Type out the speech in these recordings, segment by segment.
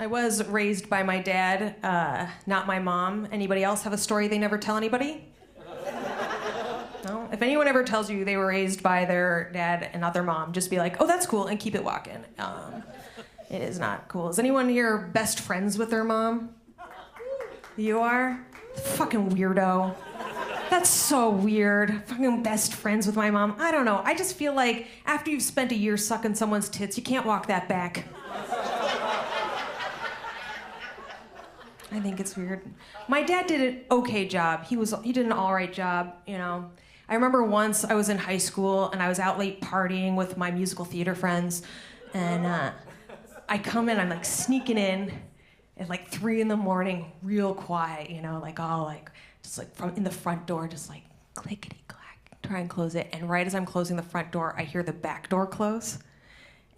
I was raised by my dad, not my mom. Anybody else have a story they never tell anybody? No? If anyone ever tells you they were raised by their dad and not their mom, just be like, oh, that's cool, and keep it walking. It is not cool. Is anyone here best friends with their mom? You are? Fucking weirdo. That's so weird. Fucking best friends with my mom. I don't know. I just feel like after you've spent a year sucking someone's tits, you can't walk that back. I think it's weird. My dad did an okay job. He did an all right job, you know. I remember once I was in high school and I was out late partying with my musical theater friends, and I come in, I'm like sneaking in at like 3 a.m, real quiet, you know, like all like just like from in the front door, just like clickety clack, try and close it. And right as I'm closing the front door, I hear the back door close,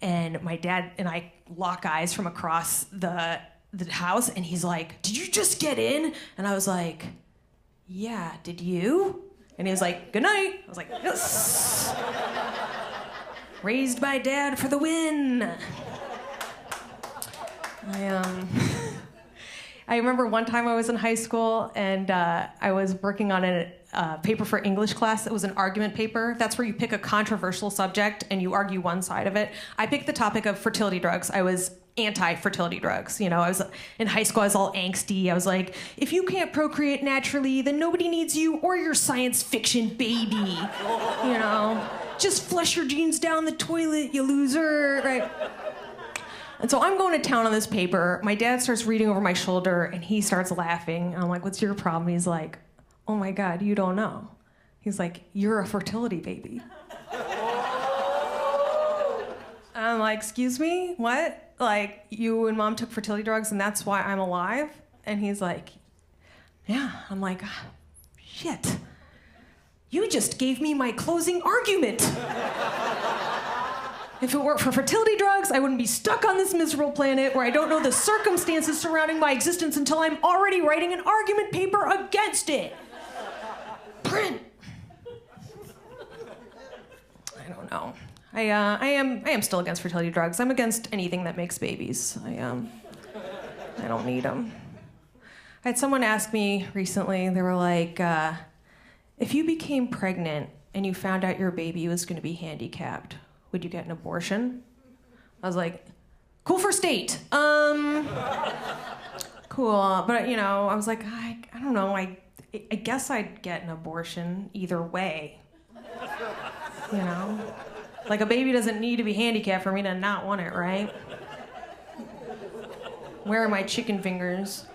and my dad and I lock eyes from across the house, and he's like, "Did you just get in?" And I was like, "Yeah, did you?" And he was like, "Good night." I was like, "Yes." Raised by dad for the win. I remember one time I was in high school and I was working on a paper for English class. It was an argument paper. That's where you pick a controversial subject and you argue one side of it. I picked the topic of fertility drugs. I was anti-fertility drugs. You know, I was in high school, I was all angsty. I was like, if you can't procreate naturally, then nobody needs you or your science fiction baby. You know, just flush your genes down the toilet, you loser, right? And so I'm going to town on this paper. My dad starts reading over my shoulder and he starts laughing. And I'm like, what's your problem? He's like, oh my God, you don't know. He's like, you're a fertility baby. I'm like, excuse me, what? Like, you and mom took fertility drugs and that's why I'm alive? And he's like, yeah. I'm like, ah, shit. You just gave me my closing argument. If it weren't for fertility drugs, I wouldn't be stuck on this miserable planet where I don't know the circumstances surrounding my existence until I'm already writing an argument paper against it. Print. I don't know. I am still against fertility drugs. I'm against anything that makes babies. I don't need them. I had someone ask me recently, they were like, if you became pregnant and you found out your baby was going to be handicapped, would you get an abortion? I was like, cool for state. Cool. But, you know, I was like, I don't know. I guess I'd get an abortion either way. You know? Like, a baby doesn't need to be handicapped for me to not want it, right? Where are my chicken fingers?